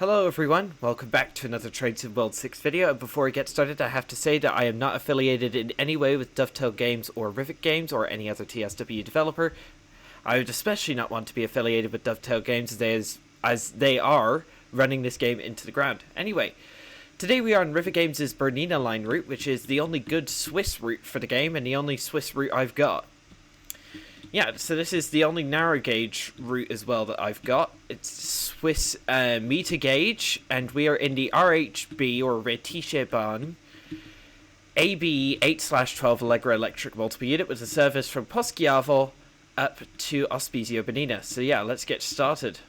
Hello everyone, welcome back to another Train Sim World 6 video, and before I get started I have to say that I am not affiliated in any way with Dovetail Games or Rivet Games or any other TSW developer. I would especially not want to be affiliated with Dovetail Games as they are running this game into the ground. Anyway, today we are on Rivet Games' Bernina line route, which is the only good Swiss route for the game and the only Swiss route I've got. Yeah, so this is the only narrow gauge route as well that I've got. It's Swiss meter gauge, and we are in the RhB or Bahn AB 8/12 Allegra electric multiple unit with a service from Poschiavo up to Ospizio Bernina. So yeah, let's get started.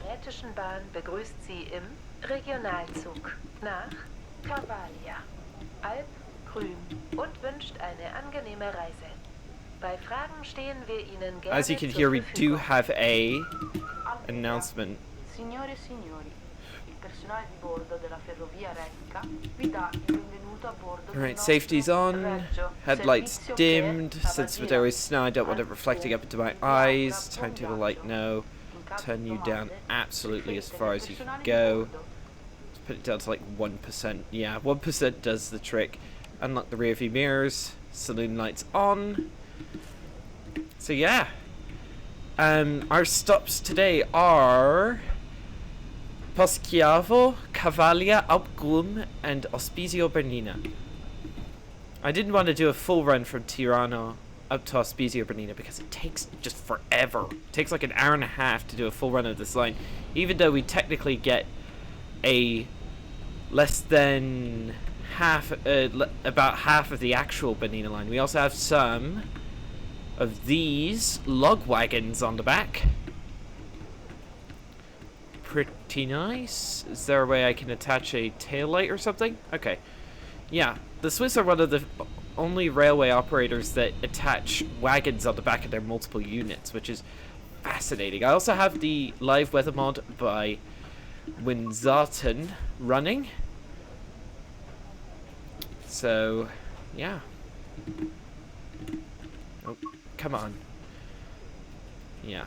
Rätischen Bahn begrüßt Sie im Regionalzug nach Cavalia, Alp, Grün und wünscht eine angenehme Reise. Bei Fragen stehen wir Ihnen gerne. As you can hear, we do have a announcement. Signore e signori, il personale di bordo della ferrovia Renca vi dà il benvenuto a bordo. Alright, safety's on, headlights dimmed, sensitivity is now, I don't want it reflecting up into my eyes, timetable light no, turn you down absolutely as far as you can go. Let's put it down to like 1%, yeah, 1% does the trick. Unlock the rear view mirrors, saloon lights on. So yeah, our stops today are Poschiavo, Cavalia, Alpgrum, and Ospizio Bernina. I didn't want to do a full run from Tirano up to Ospizio Bernina because it takes just forever. It takes like an hour and a half to do a full run of this line, even though we technically get a less than half, about half of the actual Bernina line. We also have some of these log wagons on the back. Pretty nice. Is there a way I can attach a tail light or something? Okay. Yeah, the Swiss are one of the only railway operators that attach wagons on the back of their multiple units, which is fascinating. I also have the live weather mod by Winzarten running. So, yeah. Oh, come on. Yeah.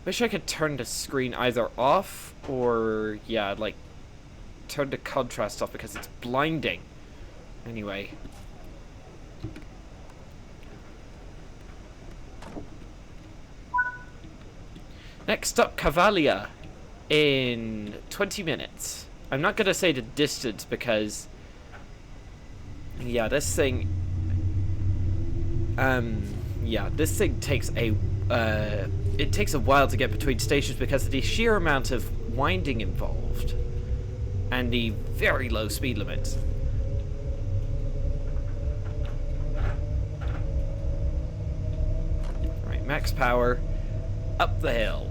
Wish I could turn the screen either off or, yeah, like, turn the contrast off because it's blinding. Anyway. Next up, Cavalia in 20 minutes. I'm not going to say the distance because, yeah, this thing takes it takes a while to get between stations because of the sheer amount of winding involved and the very low speed limits. Right, max power, up the hill.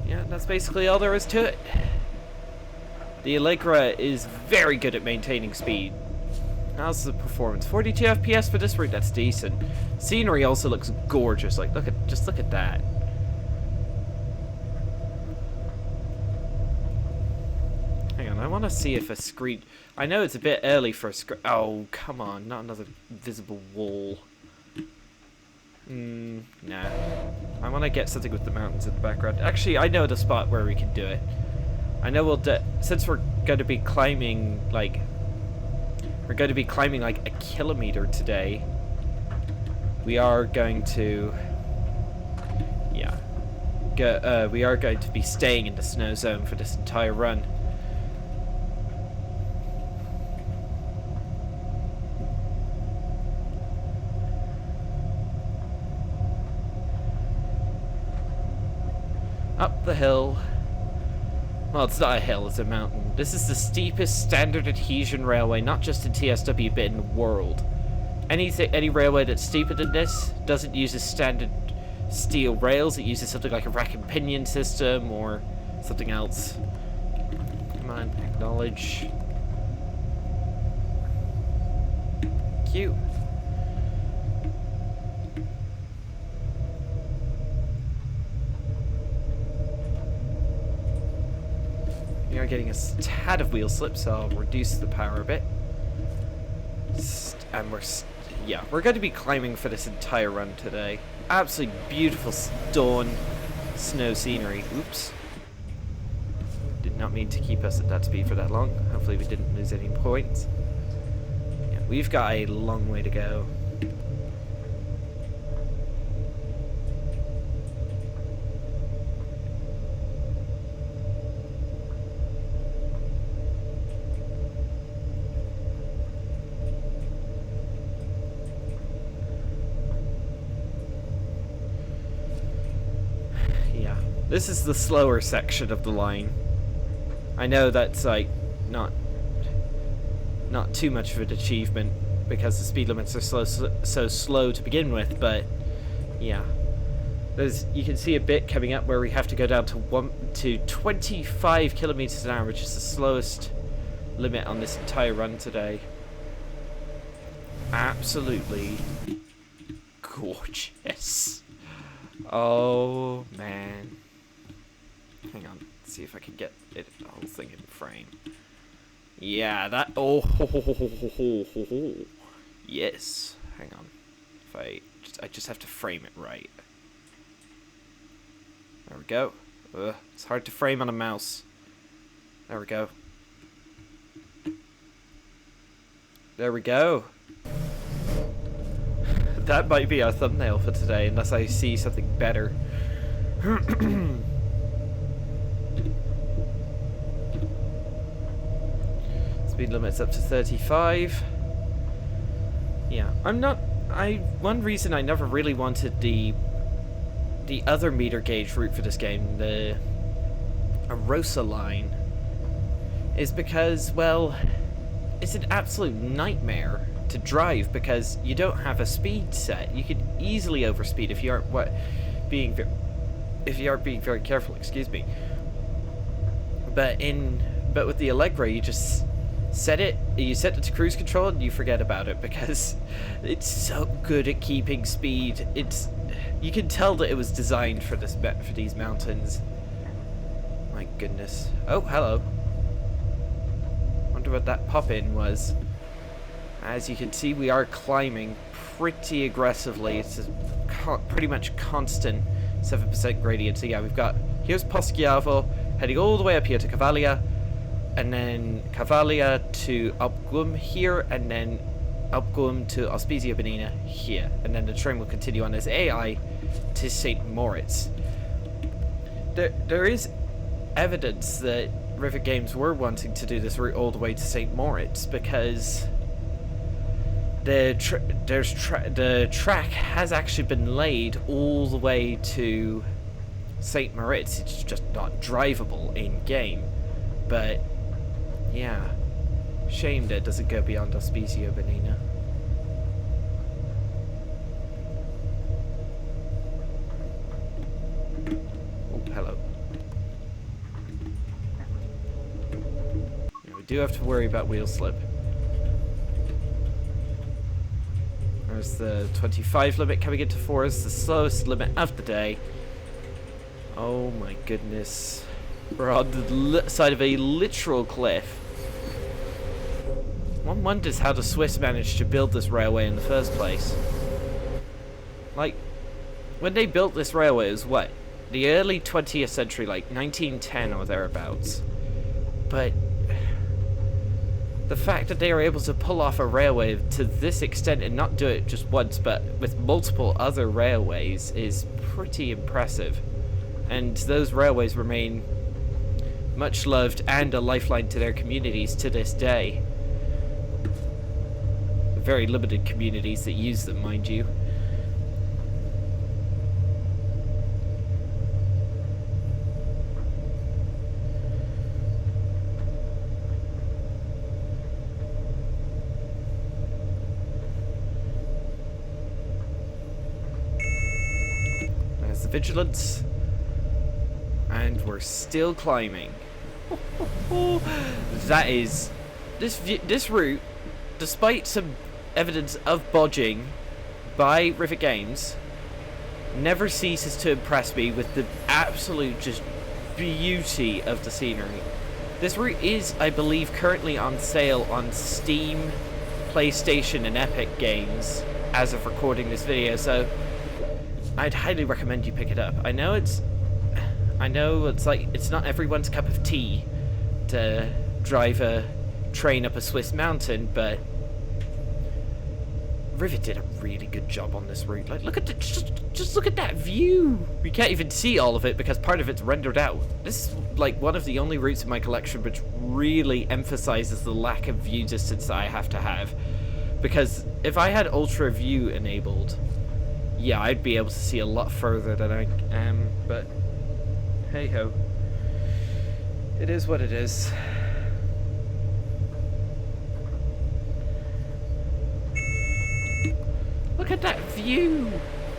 Yeah, that's basically all there is to it. The Allegra is very good at maintaining speed. How's the performance? 42 FPS for this route, that's decent. Scenery also looks gorgeous. Like, just look at that. Hang on, I want to see if a screen. I know it's a bit early for a screen. Oh, come on, not another visible wall. Nah. I want to get something with the mountains in the background. Actually, I know the spot where we can do it. I know we'll since we're going to be climbing like a kilometer today. We are going to, yeah, we are going to be staying in the snow zone for this entire run. Up the hill. Well, it's not a hill, it's a mountain. This is the steepest standard adhesion railway, not just in TSW, but in the world. Any railway that's steeper than this doesn't use a standard steel rails, it uses something like a rack and pinion system or something else. Come on, acknowledge. Cute. We are getting a tad of wheel slip, so I'll reduce the power a bit. And we're yeah, we're going to be climbing for this entire run today. Absolutely beautiful dawn snow scenery. Oops. Did not mean to keep us at that speed for that long. Hopefully we didn't lose any points. Yeah, we've got a long way to go. Yeah, this is the slower section of the line. I know that's like not too much of an achievement because the speed limits are so slow to begin with, but yeah, you can see a bit coming up where we have to go down to 25 kilometers an hour, which is the slowest limit on this entire run today. Absolutely gorgeous. Oh man. Hang on, let's see if I can get the whole thing in frame. Yeah, that. Oh, yes. Hang on. If I just have to frame it right. There we go. It's hard to frame on a mouse. There we go. There we go. That might be our thumbnail for today, unless I see something better. Speed limit's up to 35. Yeah, one reason I never really wanted the other meter gauge route for this game, the Arosa line, is because, well, it's an absolute nightmare to drive because you don't have a speed set. You could easily overspeed if you aren't being very careful. Excuse me. But with the Allegra, you just set it to cruise control and you forget about it because it's so good at keeping speed. You can tell that it was designed for these mountains. My goodness. Oh, hello. Wonder what that pop-in was. As you can see, we are climbing pretty aggressively. It's a pretty much constant 7% gradient. So yeah, here's Poschiavo, heading all the way up here to Cavalia, and then Cavalia to Upgum here, and then Upgum to Ospizia Bernina here. And then the train will continue on as AI to St. Moritz. There is evidence that Rivet Games were wanting to do this route all the way to St. Moritz because the track has actually been laid all the way to St. Moritz. It's just not drivable in game. But yeah, shame that it doesn't go beyond Ospizio Bernina. Oh, hello. Yeah, we do have to worry about wheel slip. There's the 25 limit coming into force, the slowest limit of the day. Oh my goodness. We're on the side of a literal cliff. One wonders how the Swiss managed to build this railway in the first place. Like, when they built this railway, it was what? The early 20th century, like 1910 or thereabouts. But the fact that they are able to pull off a railway to this extent and not do it just once, but with multiple other railways is pretty impressive. And those railways remain much loved and a lifeline to their communities to this day. Very limited communities that use them, mind you. There's the vigilance. And we're still climbing. That is... This route, despite some evidence of bodging by Rivet Games, never ceases to impress me with the absolute just beauty of the scenery. This route is, I believe, currently on sale on Steam PlayStation and Epic games as of recording this video, so I'd highly recommend you pick it up. I know it's like it's not everyone's cup of tea to drive a train up a Swiss mountain, but Rivet did a really good job on this route. Like, look at just look at that view. We can't even see all of it because part of it's rendered out. This is like one of the only routes in my collection which really emphasizes the lack of view distance that I have to have. Because if I had ultra view enabled, yeah, I'd be able to see a lot further than I am. But hey ho, it is what it is. Look at that view!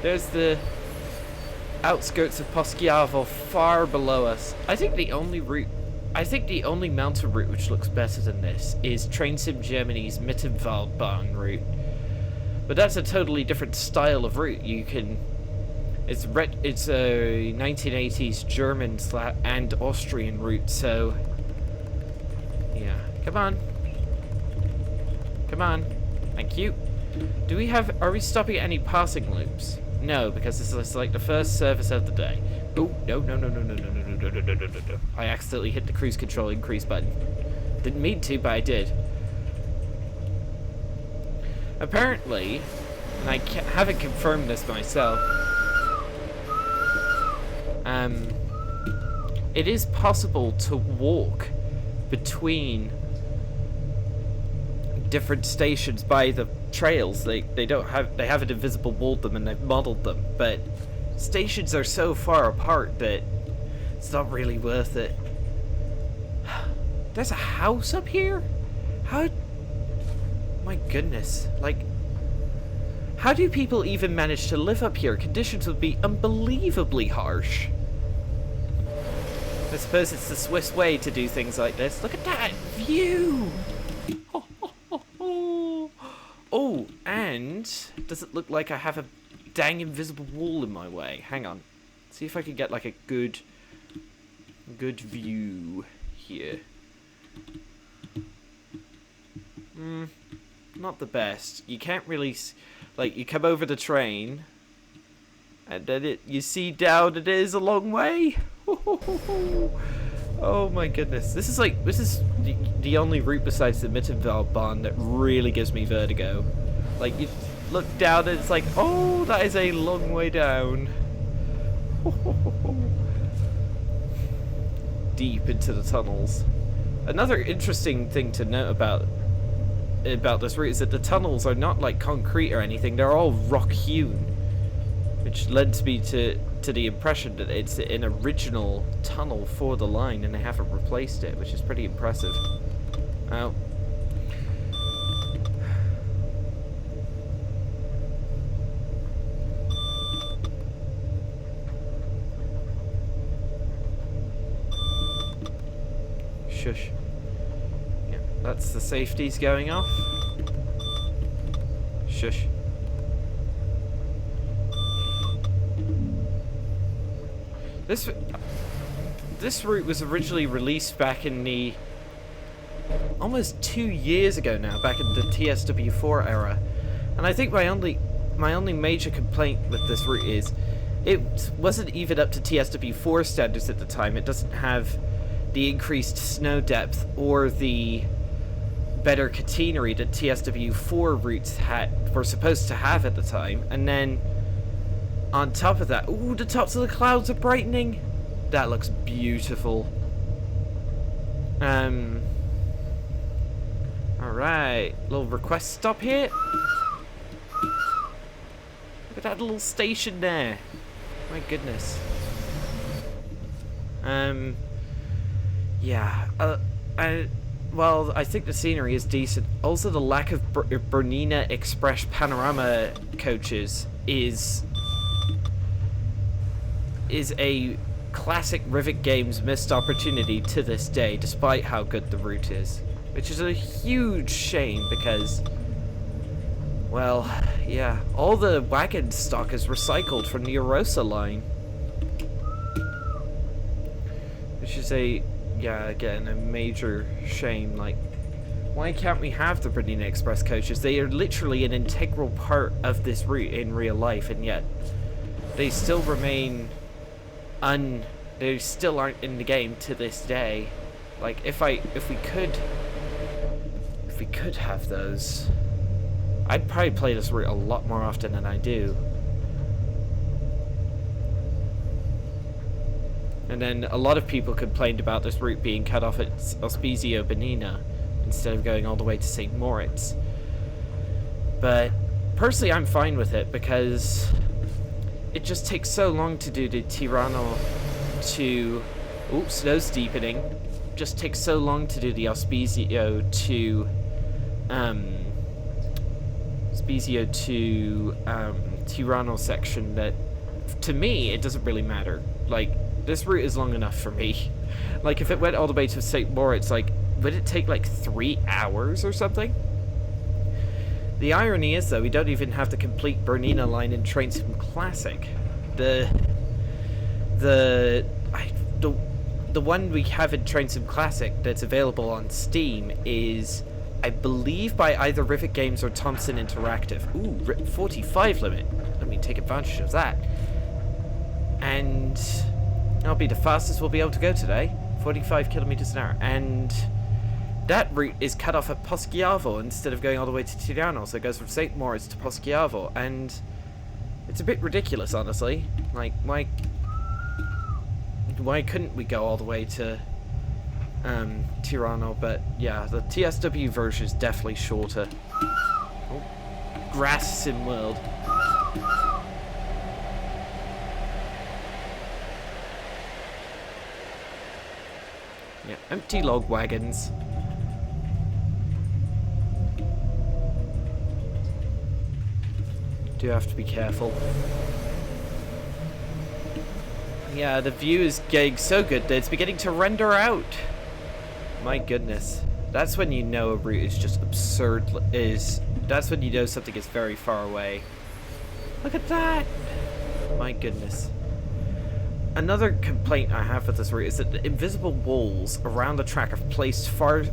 There's the outskirts of Poschiavo far below us. I think the only mountain route which looks better than this is Train Sim Germany's Mittenwaldbahn route. But that's a totally different style of route. It's a 1980s German and Austrian route, so yeah. Come on. Come on. Thank you. Are we stopping at any passing loops? No, because this is like the first service of the day. Oh, no. I accidentally hit the cruise control increase button. Didn't mean to, but I did. Apparently, and I haven't confirmed this myself, it is possible to walk between different stations by the trails. They haven't invisible walled them and they've modeled them, but stations are so far apart that it's not really worth it. There's a house up here? How? My goodness, like, how do people even manage to live up here? Conditions would be unbelievably harsh. I suppose it's the Swiss way to do things like this. Look at that view! Oh, and does it look like I have a dang invisible wall in my way? Hang on. See if I can get like a good view here. Not the best. You can't really like, you come over the train and then you see down it is a long way. Oh my goodness. This is the only route besides the Mittenwaldbahn that really gives me vertigo. Like, you look down and it's like, oh, that is a long way down. Deep into the tunnels. Another interesting thing to note about this route is that the tunnels are not like concrete or anything, they're all rock hewn, which lends me to the impression that it's an original tunnel for the line and they haven't replaced it, which is pretty impressive. Oh. Shush. Yeah, that's the safeties going off. Shush. This route was originally released back in the almost 2 years ago now, back in the TSW6 era, and I think my only major complaint with this route is it wasn't even up to TSW6 standards at the time. It doesn't have the increased snow depth or the better catenary that TSW4 routes were supposed to have at the time, and then on top of that, ooh, the tops of the clouds are brightening. That looks beautiful. Alright, little request stop here. Look at that little station there. My goodness. Yeah. Well, I think the scenery is decent. Also, the lack of Bernina Express Panorama coaches is a classic Rivet Games missed opportunity to this day, despite how good the route is. Which is a huge shame because, well, yeah, all the wagon stock is recycled from the Arosa line. Which is yeah, again, a major shame. Like, Why can't we have the Bernina Express coaches? They are literally an integral part of this route in real life, and yet they still remain they still aren't in the game to this day. Like, if we could have those, I'd probably play this route a lot more often than I do. And then a lot of people complained about this route being cut off at Ospizio Bernina instead of going all the way to St. Moritz. But personally, I'm fine with it because it just takes so long to do the Tirano to... Oops, nose deepening. Just takes so long to do the Ospizio to... Tirano section that, to me, it doesn't really matter. Like, this route is long enough for me. Like, if it went all the way to St. Moritz, like, would it take, like, 3 hours or something? The irony is, though, we don't even have the complete Bernina line in Train Sim Classic. The one we have in Train Sim Classic that's available on Steam is, I believe, by either Rivet Games or Thompson Interactive. Ooh, 45 limit. Let me take advantage of that. And that'll be the fastest we'll be able to go today. 45 kilometers an hour. And that route is cut off at Poschiavo instead of going all the way to Tirano. So it goes from St. Moritz to Poschiavo. And it's a bit ridiculous, honestly. Like, why couldn't we go all the way to Tirano? But yeah, the TSW version is definitely shorter. Oh. Grass Sim World. Yeah, empty log wagons. Do have to be careful. Yeah, the view is getting so good that it's beginning to render out. My goodness. That's when you know a route is just absurd. That's when you know something is very far away. Look at that! My goodness. Another complaint I have with this route is that the invisible walls around the track are placed far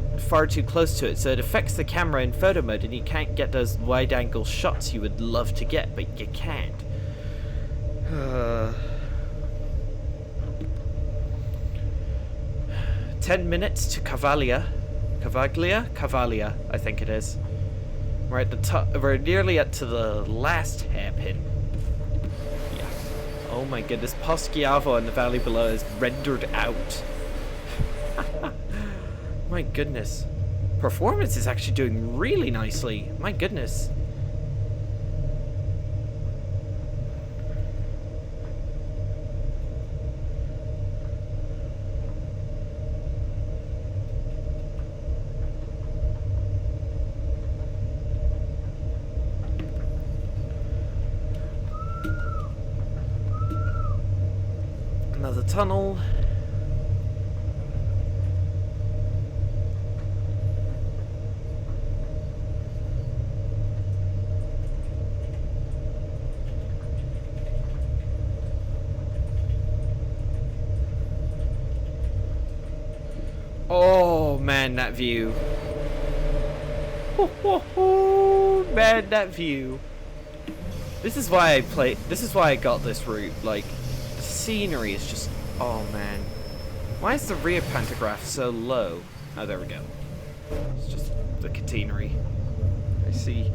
too close to it, so it affects the camera in photo mode and you can't get those wide-angle shots you would love to get, but you can't. 10 minutes to Cavaglia, I think it is. We're at the top. We're nearly up to the last hairpin. Yeah. Oh my goodness, Poschiavo and the valley below is rendered out. My goodness, performance is actually doing really nicely. My goodness. Another tunnel. Oh man, that view. Man, that view. This is why I got this route. Like, the scenery is just, oh man. Why is the rear pantograph so low? Oh, there we go. It's just the catenary. I see.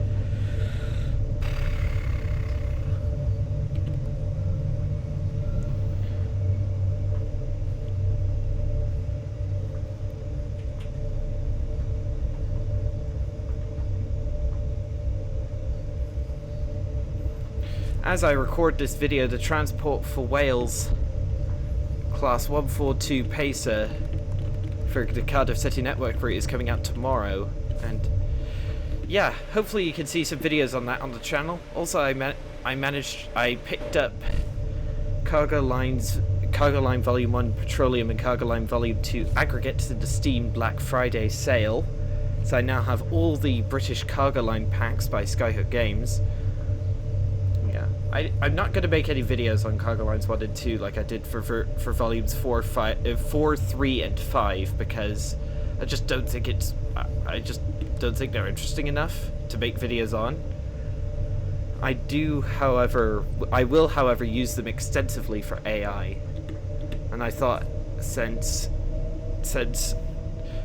As I record this video, the Transport for Wales Class 142 Pacer for the Cardiff City Network route is coming out tomorrow, and yeah, hopefully you can see some videos on that on the channel. Also, I picked up Cargo Line Volume 1 Petroleum and Cargo Line Volume 2 Aggregates in the Steam Black Friday sale, so I now have all the British Cargo Line packs by Skyhook Games. I'm not going to make any videos on Cargo Lines 1 and 2 like I did for volumes 4, 3, and 5 because I just don't think it's... don't think they're interesting enough to make videos on. I will, however, use them extensively for AI. And I thought, since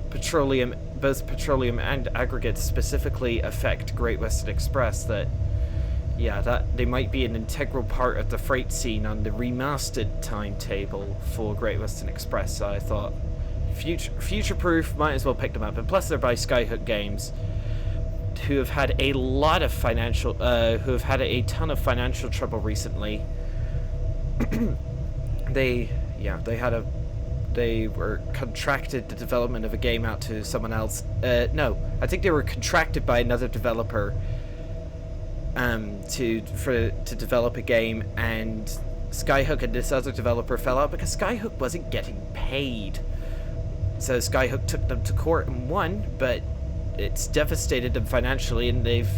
petroleum, both petroleum and aggregates specifically affect Great Western Express, that they might be an integral part of the freight scene on the remastered timetable for Great Western Express. So I thought, future-proof, might as well pick them up. And plus, they're by Skyhook Games, who have had a ton of financial trouble recently. They were contracted the development of a game out to someone else. No, I think they were contracted by another developer to develop a game, and Skyhook and this other developer fell out because Skyhook wasn't getting paid. So Skyhook took them to court and won, but it's devastated them financially, and they've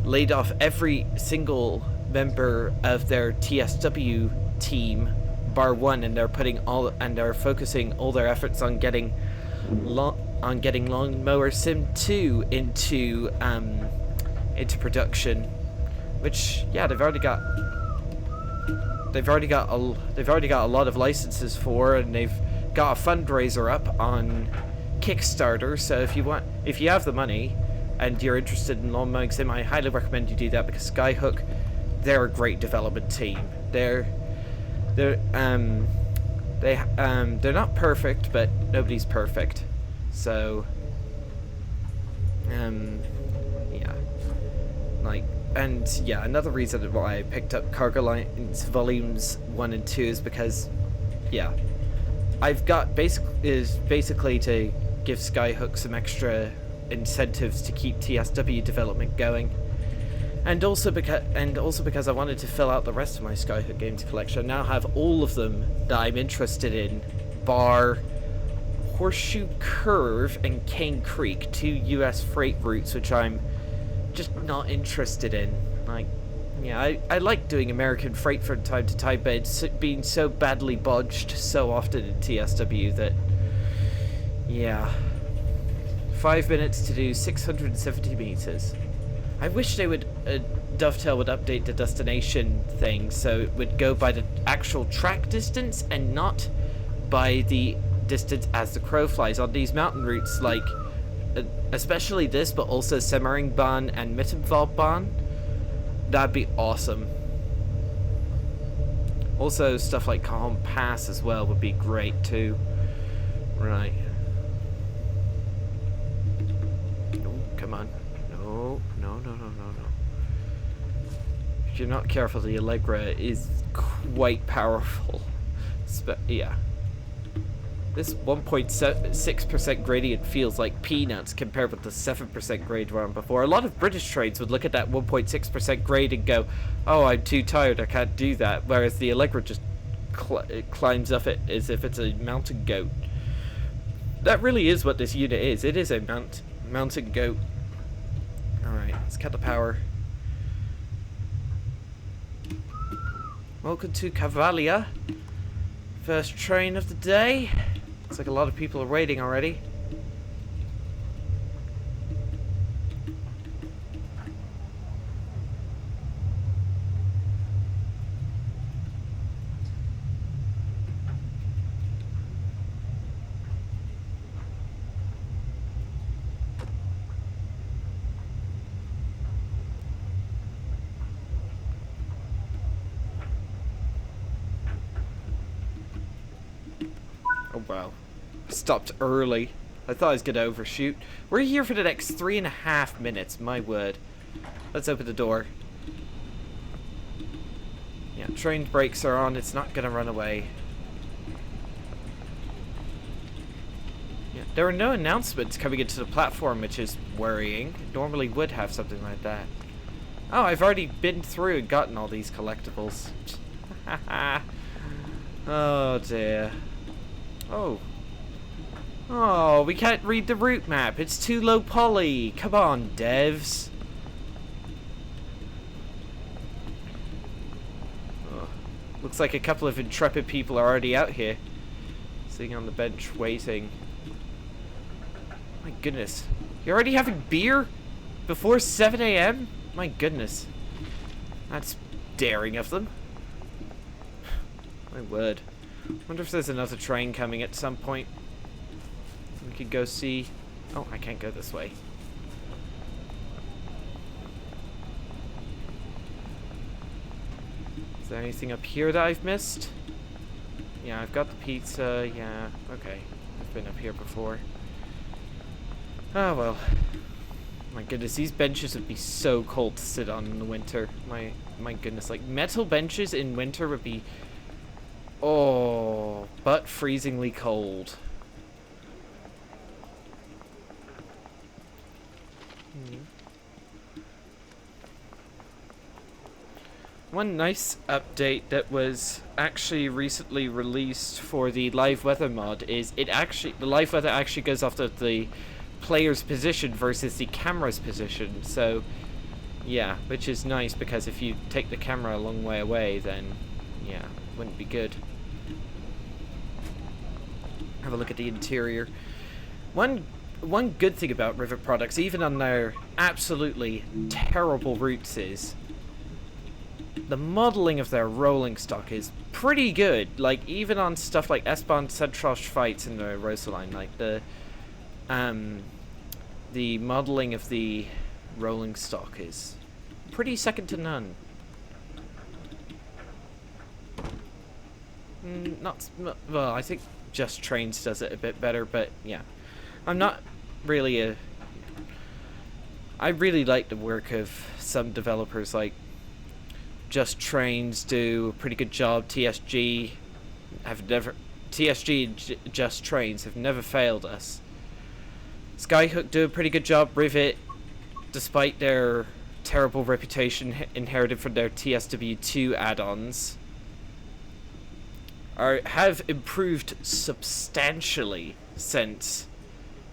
laid off every single member of their TSW team bar one, and they're focusing all their efforts on getting Lawnmower Sim 2 into production, which they've already got a lot of licenses for, and they've got a fundraiser up on Kickstarter. So if you have the money and you're interested in Lawn Mowing Sim, I highly recommend you do that, because Skyhook, they're a great development team. They're not perfect, but nobody's perfect. So another reason why I picked up Cargo Lines Volumes 1 and 2 is because I've got basically to give Skyhook some extra incentives to keep TSW development going, and also because I wanted to fill out the rest of my Skyhook games collection. I now have all of them that I'm interested in, bar Horseshoe Curve and Cane Creek, 2 US freight routes which I'm just not interested in. I like doing American freight from time to time, but it's been so badly bodged so often in TSW that 5 minutes to do 670 meters. I wish they would Dovetail would update the destination thing so it would go by the actual track distance and not by the distance as the crow flies on these mountain routes, like especially this, but also Semmeringbahn and Mittenwaldbahn. That'd be awesome. Also, stuff like Cajon Pass as well would be great too. Right. Oh, come on. No. If you're not careful, the Allegra is quite powerful. This 1.6% gradient feels like peanuts compared with the 7% grade we're on before. A lot of British trains would look at that 1.6% grade and go, "Oh, I'm too tired, I can't do that." Whereas the Allegra just climbs up it as if it's a mountain goat. That really is what this unit is. It is a mountain goat. Alright, let's cut the power. Welcome to Cavalia. First train of the day. Looks like a lot of people are waiting already. Oh wow. Stopped early. I thought I was going to overshoot. We're here for the next 3.5 minutes, my word. Let's open the door. Yeah, train brakes are on. It's not going to run away. Yeah, there are no announcements coming into the platform, which is worrying. It normally would have something like that. Oh, I've already been through and gotten all these collectibles. Oh dear. Oh, we can't read the route map. It's too low poly. Come on, devs. Oh, looks like a couple of intrepid people are already out here, sitting on the bench waiting. My goodness. You're already having beer? Before 7 a.m.? My goodness. That's daring of them. My word. Wonder if there's another train coming at some point. We could go see... Oh, I can't go this way. Is there anything up here that I've missed? Yeah, I've got the pizza. Yeah, okay. I've been up here before. Oh, well. My goodness, these benches would be so cold to sit on in the winter. My goodness, like, metal benches in winter would be... Oh, but freezingly cold. One nice update that was actually recently released for the live weather mod is the live weather actually goes off the player's position versus the camera's position. So yeah, which is nice because if you take the camera a long way away, then yeah, wouldn't be good. Have a look at the interior. One good thing about Rivet products, even on their absolutely terrible routes, is the modeling of their rolling stock is pretty good. Like, even on stuff like S-Bahn Centrosh fights in the Rosaline, like the modeling of the rolling stock is pretty second to none. Well, I think Just Trains does it a bit better, but yeah. I'm not really I really like the work of some developers, like Just Trains do a pretty good job. TSG and Just Trains have never failed us. Skyhook do a pretty good job. Rivet, despite their terrible reputation inherited from their TSW6 add-ons, have improved substantially since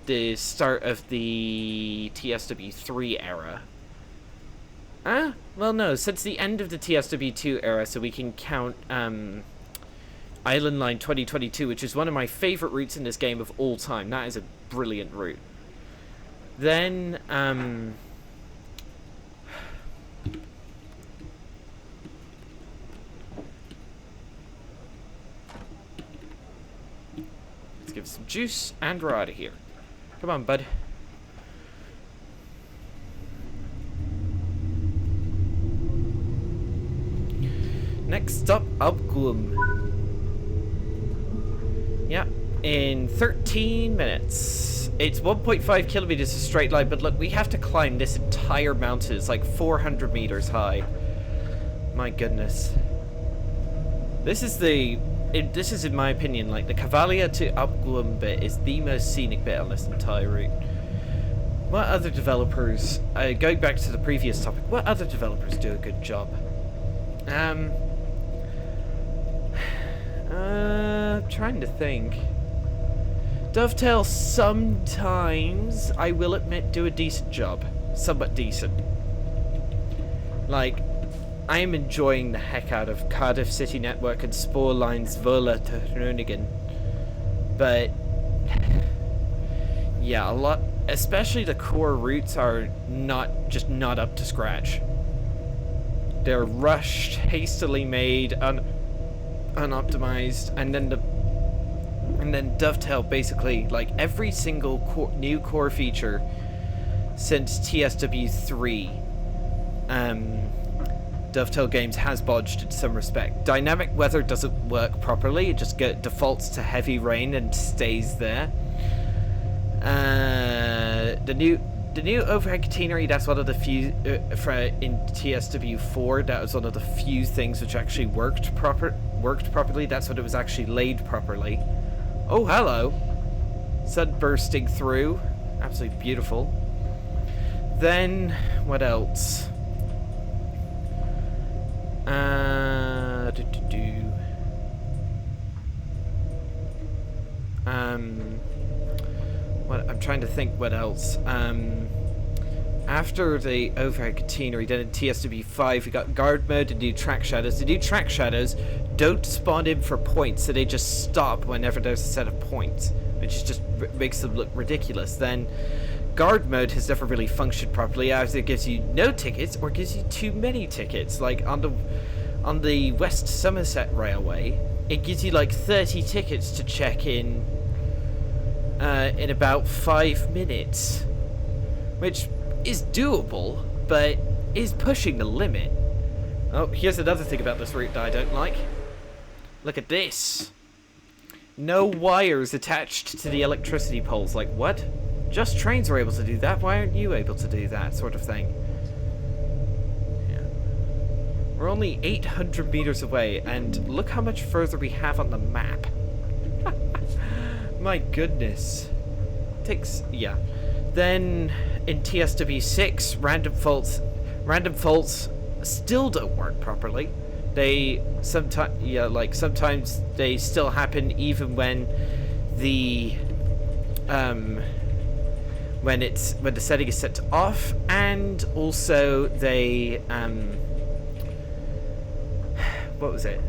the start of the TSW3 era. Well, no, since the end of the TSW2 era, so we can count Island Line 2022, which is one of my favorite routes in this game of all time. That is a brilliant route. Then, let's give it some juice, and we're out of here. Come on, bud. Next stop, Alps. Yeah, in 13 minutes. It's 1.5 kilometers a straight line, but look, we have to climb this entire mountain. It's like 400 meters high. My goodness. This is in my opinion, like the Cavalia to Alps bit is the most scenic bit on this entire route. What other developers, going back to the previous topic, what other developers do a good job? I'm trying to think. Dovetail sometimes, I will admit, do a decent job. Somewhat decent. Like, I am enjoying the heck out of Cardiff City Network and Spoorline's Vola to Groningen. But yeah, a lot, especially the core routes, are not up to scratch. They're rushed, hastily made, unoptimized, and then Dovetail basically, like, every single new core feature since TSW3, Dovetail Games has bodged in some respect. Dynamic weather doesn't work properly. It just defaults to heavy rain and stays there. The new overhead catenary, that's one of the few in TSW4. That was one of the few things which actually worked properly. That's when it was actually laid properly. Oh, hello. Sun bursting through. Absolutely beautiful. Then, what else? What, I'm trying to think what else. After the overhead catenary, then in TSW5 we got guard mode and new track shadows. The new track shadows don't spawn in for points, so they just stop whenever there's a set of points, which is just makes them look ridiculous. Then guard mode has never really functioned properly. Either it gives you no tickets or gives you too many tickets. Like on the West Somerset Railway, it gives you like 30 tickets to check in about 5 minutes, which is doable, but is pushing the limit. Oh, here's another thing about this route that I don't like. Look at this. No wires attached to the electricity poles. Like, what? Just trains are able to do that. Why aren't you able to do that sort of thing? Yeah. We're only 800 meters away, and look how much further we have on the map. My goodness. Yeah. Then in TSW6, random faults still don't work properly. They sometimes they still happen even when the when the setting is set to off, and also they what was it?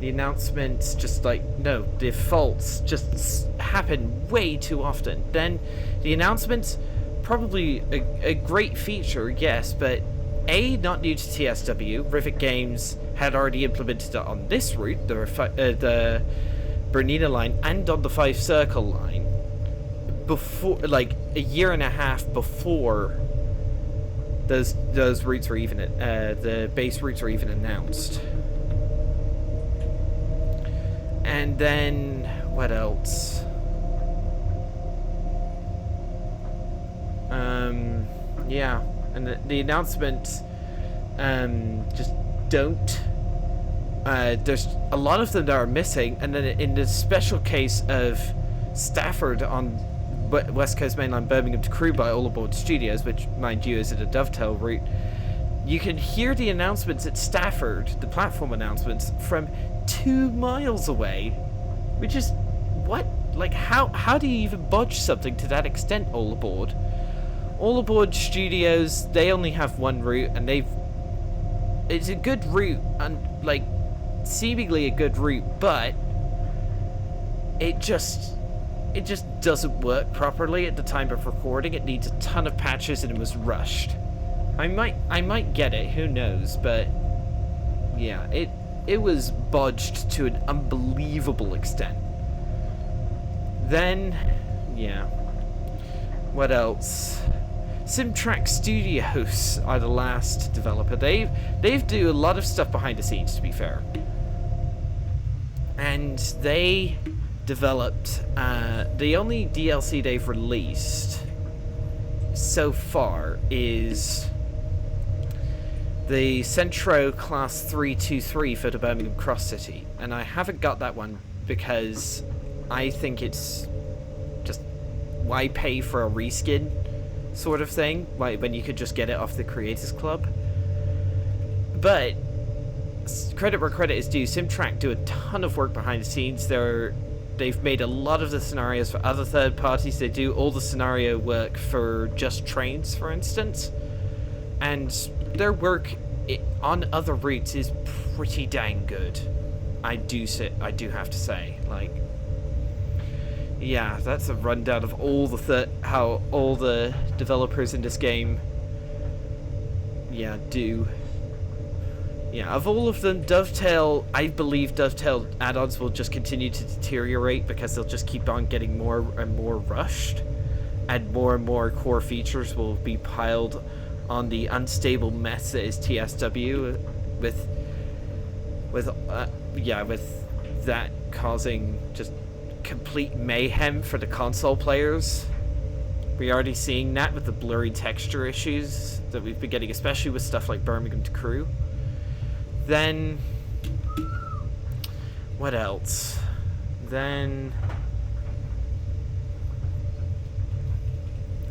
The announcements the faults just happen way too often. Then the announcements, probably a great feature, yes, but not new to TSW. Rivet Games had already implemented it on this route, the Bernina line, and on the 5 Circle line, before, like, a year and a half before those routes were even the base routes were even announced. And then what else? Yeah, and the announcements just don't. There's a lot of them that are missing, and then in the special case of Stafford on West Coast Mainline Birmingham to Crewe by All Aboard Studios, which, mind you, is at a dovetail route, you can hear the announcements at Stafford, the platform announcements, from 2 miles away, which is, what? Like, how do you even budge something to that extent, All Aboard? All Aboard Studios, they only have one route, and it's a good route, and, like, seemingly a good route, but it just doesn't work properly at the time of recording. It needs a ton of patches, and it was rushed. I might get it, who knows, but yeah, it was budged to an unbelievable extent. Then, yeah, what else? Simtrack Studios are the last developer. They've do a lot of stuff behind the scenes, to be fair, and they developed the only DLC they've released so far is the Centro Class 323 for the Birmingham Cross City, and I haven't got that one because I think it's just, why pay for a reskin sort of thing when you could just get it off the Creators Club. But credit where credit is due, Simtrack do a ton of work behind the scenes. They've made a lot of the scenarios for other third parties. They do all the scenario work for Just Trains, for instance, and their work on other routes is pretty dang good. I do have to say, like, yeah, that's a rundown of all how all the developers in this game, yeah, do. Yeah, of all of them, I believe Dovetail add-ons will just continue to deteriorate because they'll just keep on getting more and more rushed, and more core features will be piled on the unstable mess that is TSW, with that causing just complete mayhem for the console players. We're already seeing that with the blurry texture issues that we've been getting, especially with stuff like Birmingham to Crewe. Then, what else? Then,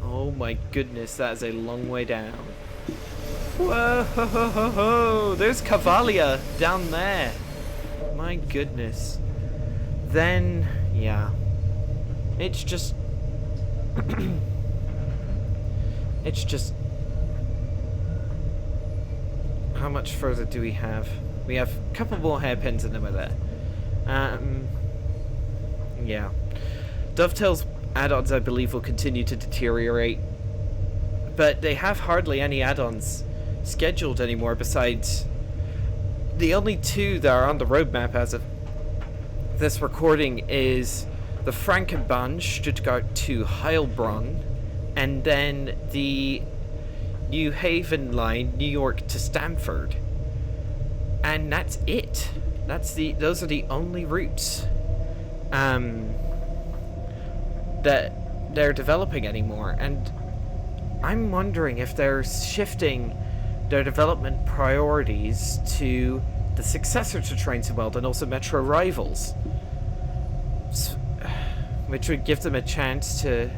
oh my goodness, that is a long way down. Whoa, there's Cavalia down there. My goodness. Then, yeah, it's just, how much further do we have? We have a couple more hairpins and then we're there. Yeah. Dovetail's add-ons, I believe, will continue to deteriorate but they have hardly any add-ons scheduled anymore besides the only two that are on the roadmap as of this recording is the Frankenbahn Stuttgart to Heilbronn, and then the New Haven line New York to Stamford. And that's it. Those are the only routes that they're developing anymore. And I'm wondering if they're shifting their development priorities to the successor to Train Sim World and also Metro Rivals, which would give them a chance to,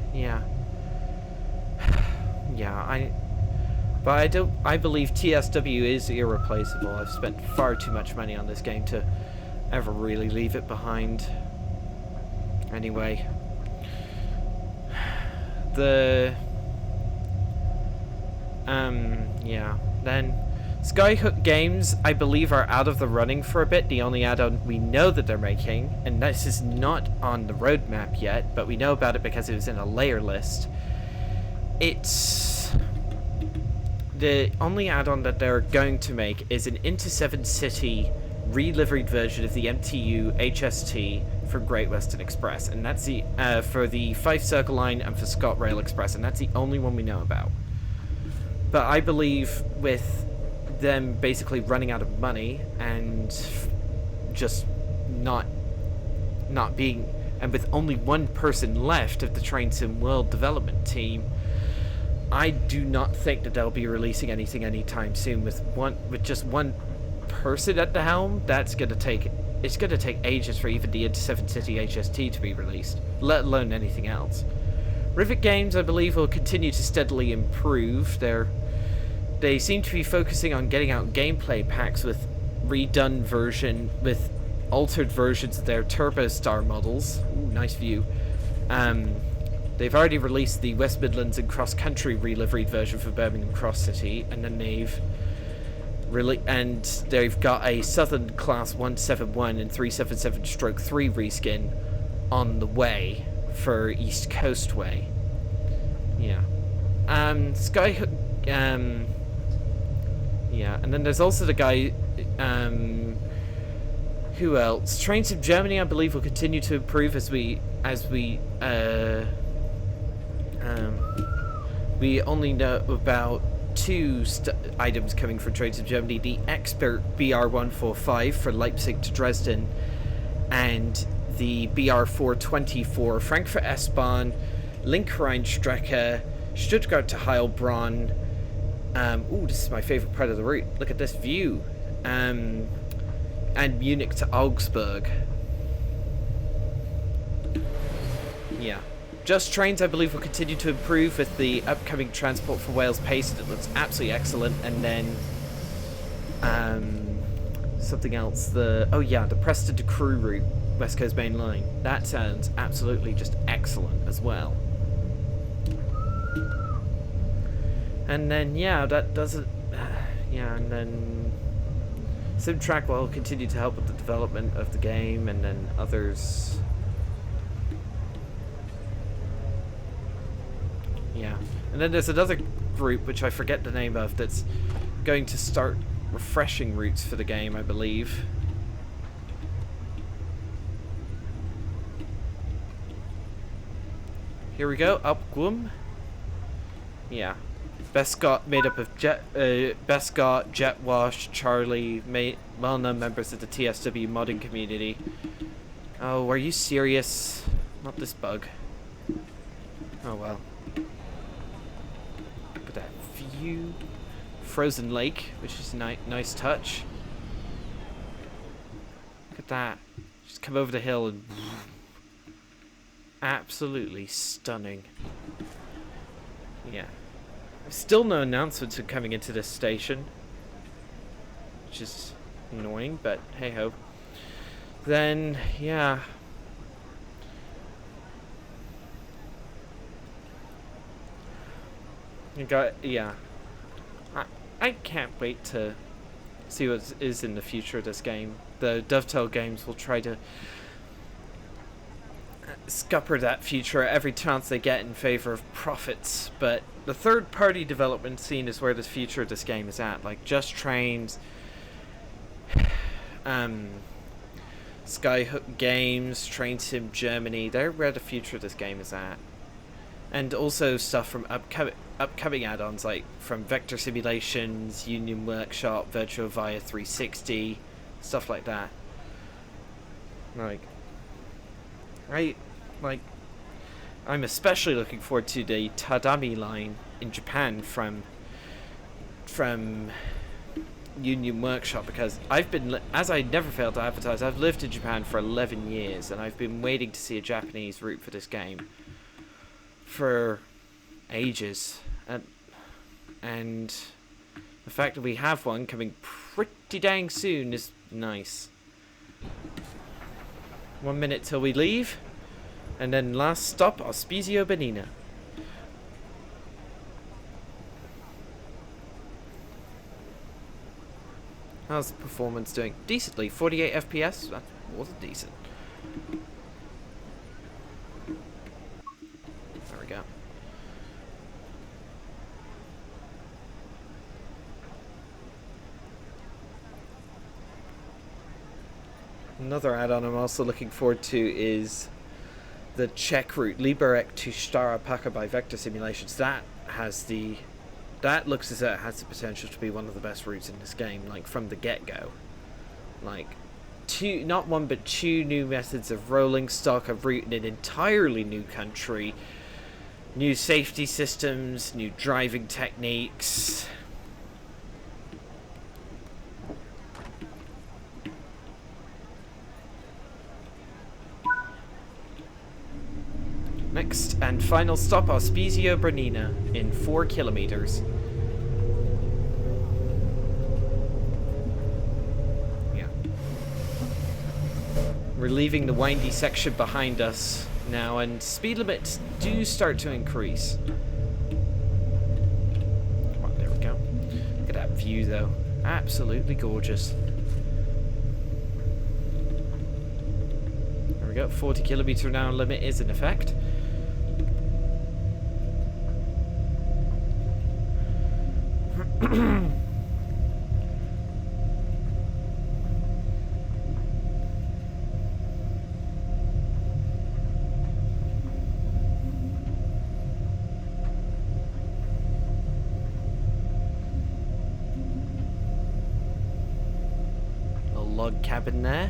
I believe TSW is irreplaceable. I've spent far too much money on this game to ever really leave it behind. Anyway, then Skyhook Games, I believe, are out of the running for a bit. The only add-on we know that they're making, and this is not on the roadmap yet, but we know about it because it was in a layer list. The only add-on that they're going to make is an Into 7 City re-liveried version of the MTU HST for Great Western Express, and that's the for the Fife Circle Line and for ScotRail Express, and that's the only one we know about. But I believe with them basically running out of money and just not being, and with only one person left of the Train Sim World development team, I do not think that they'll be releasing anything anytime soon with just one person at the helm. It's gonna take ages for even the Into 7 City HST to be released, let alone anything else. Rivet Games, I believe, will continue to steadily improve. They seem to be focusing on getting out gameplay packs with altered versions of their Turbo Star models. Ooh, nice view. They've already released the West Midlands and Cross Country reliveried version for Birmingham Cross City, and then they've got a Southern Class 171 and 377/3 reskin on the way for East Coast Way. Yeah. Skyhook. And then there's also the guy. Who else? Train Sim Germany, I believe, will continue to improve as we only know about two items coming from Train Sim Germany: the Expert BR145 for Leipzig to Dresden, and the BR420 for Frankfurt S-Bahn, Link-Rhein-Strecke, Stuttgart to Heilbronn. This is my favorite part of the route. Look at this view. And Munich to Augsburg. Yeah. Just Trains, I believe, will continue to improve with the upcoming Transport for Wales pace. It looks absolutely excellent. And then something else. The Preston to Crewe route, West Coast Main Line. That sounds absolutely just excellent as well. And then that doesn't. And then SimTrack will continue to help with the development of the game, and then others. Yeah. And then there's another group, which I forget the name of, that's going to start refreshing routes for the game, I believe. Here we go, Upgum. Yeah. Bescott, made up of Bescott, Jetwash, Charlie, well-known members of the TSW modding community. Oh, are you serious? Not this bug. Oh well. Look at that view. Frozen Lake, which is a nice touch. Look at that. Just come over the hill and... absolutely stunning. Yeah. Still no announcements are coming into this station, which is annoying, but hey ho. Then, yeah. I can't wait to see what is in the future of this game. The Dovetail Games will try to scupper that future every chance they get in favor of profits. But the third-party development scene is where the future of this game is at. Like Just Trains, Skyhook Games, Train Sim Germany, they're where the future of this game is at. And also stuff from upcoming add-ons, like from Vector Simulations, Union Workshop, Virtual Via 360, stuff like that. I'm especially looking forward to the Tadami line in Japan from Union Workshop, because I've been, as I never fail to advertise, I've lived in Japan for 11 years and I've been waiting to see a Japanese route for this game for ages, and the fact that we have one coming pretty dang soon is nice. 1 minute till we leave, and then last stop, Bernina. How's the performance doing? Decently, 48 FPS. That wasn't decent. There we go. Another add-on I'm also looking forward to is the Czech route, Liberec to Stara Paka by Vector Simulations. That looks as though it has the potential to be one of the best routes in this game, like from the get-go. Like, not one but two new methods of rolling stock, of route in an entirely new country, new safety systems, new driving techniques. Next and final stop, Bernina in 4 kilometers. Yeah. We're leaving the windy section behind us now, and speed limits do start to increase. Come on, there we go. Look at that view though. Absolutely gorgeous. There we go, 40 kilometer an hour limit is in effect. Little log cabin there.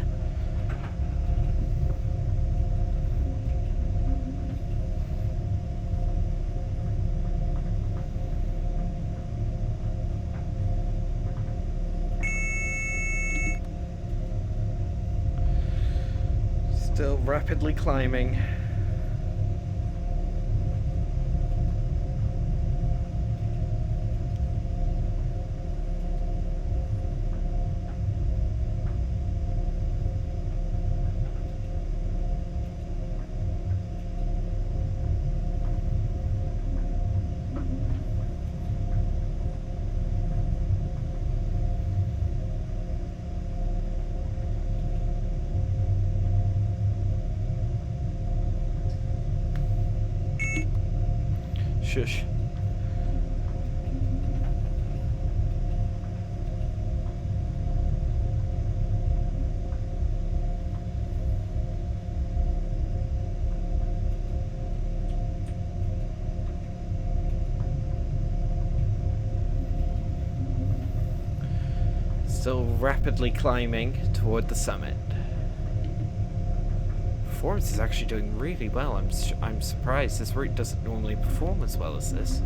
Still rapidly climbing. Shush. Still rapidly climbing toward the summit. Performance is actually doing really well. I'm surprised. This route doesn't normally perform as well as this.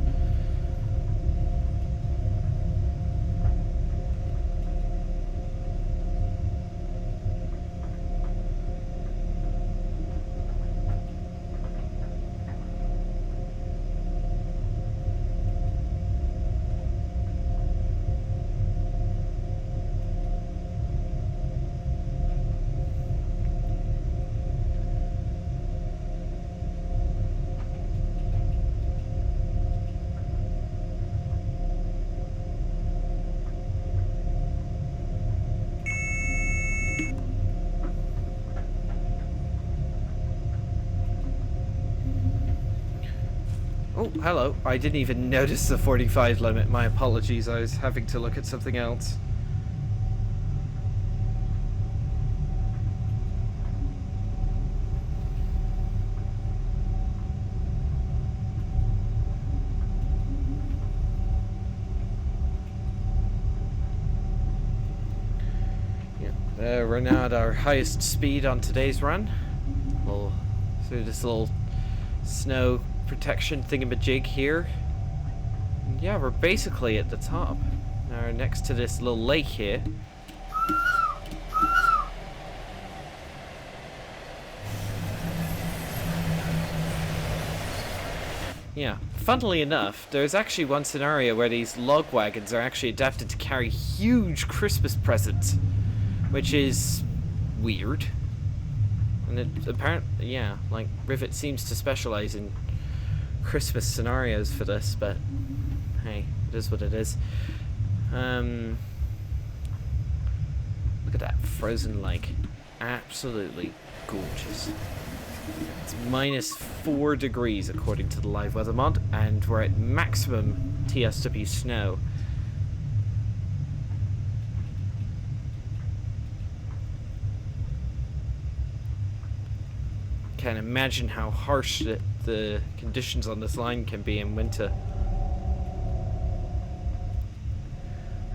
Oh, hello. I didn't even notice the 45 limit. My apologies. I was having to look at something else. We're now at our highest speed on today's run. We'll through this little snow protection thingamajig here. And yeah, we're basically at the top. Now we're next to this little lake here. Yeah, funnily enough, there's actually one scenario where these log wagons are actually adapted to carry huge Christmas presents, which is weird. And it apparently, yeah, like Rivet seems to specialize in Christmas scenarios for this, but hey, it is what it is. Look at that frozen lake. Absolutely gorgeous. It's -4 degrees according to the live weather mod, and we're at maximum TSW snow. Can't imagine how harsh the conditions on this line can be in winter.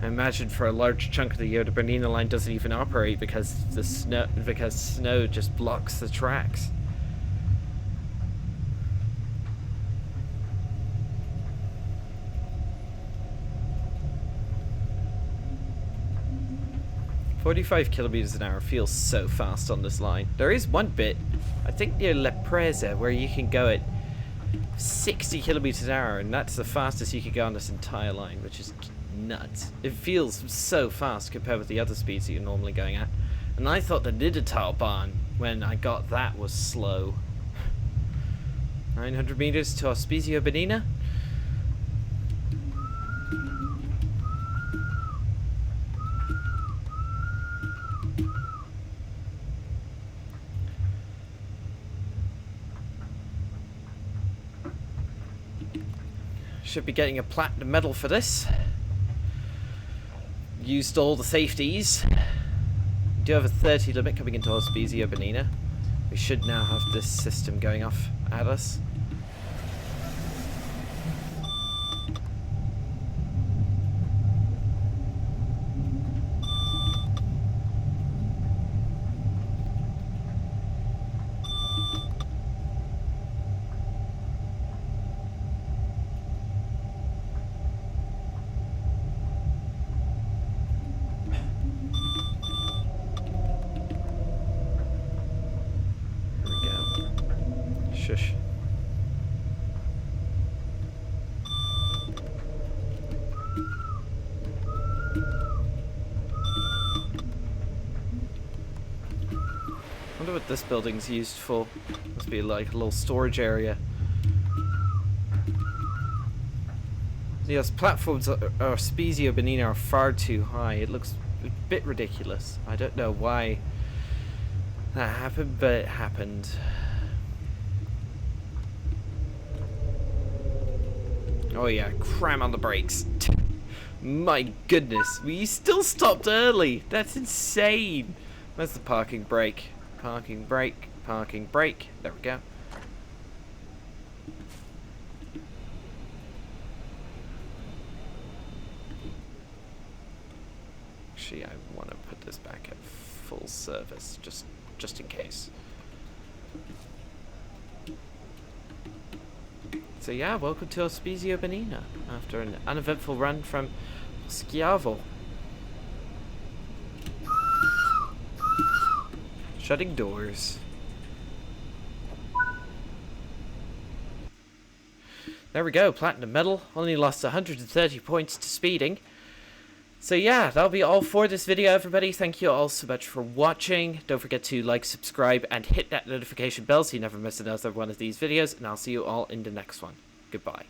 I imagine for a large chunk of the year the Bernina line doesn't even operate because snow just blocks the tracks. "45 kilometers an hour feels so fast on this line. There is one bit, I think near La Presa, where you can go at 60 kilometers an hour, and that's the fastest you can go on this entire line, which is nuts. It feels so fast compared with the other speeds that you're normally going at. And I thought the Niedertalbahn, when I got that, was slow. 900 meters to Auspizio Bernina. Should be getting a platinum medal for this. Used all the safeties. We do have a 30 limit coming into Auspizio Bernina. We should now have this system going off at us. Shush. Wonder what this building's used for. Must be like a little storage area. These platforms are Auspizio Bernina are far too high. It looks a bit ridiculous. I don't know why that happened, but it happened. Oh yeah, cram on the brakes. My goodness, we still stopped early. That's insane. Where's the parking brake? Parking brake, parking brake. There we go. Actually, I want to put this back at full service, just in case. So yeah, welcome to Auspizio Bernina after an uneventful run from Schiavo. Shutting doors. There we go, platinum medal. Only lost 130 points to speeding. So yeah, that'll be all for this video, everybody. Thank you all so much for watching. Don't forget to like, subscribe, and hit that notification bell so you never miss another one of these videos. And I'll see you all in the next one. Goodbye.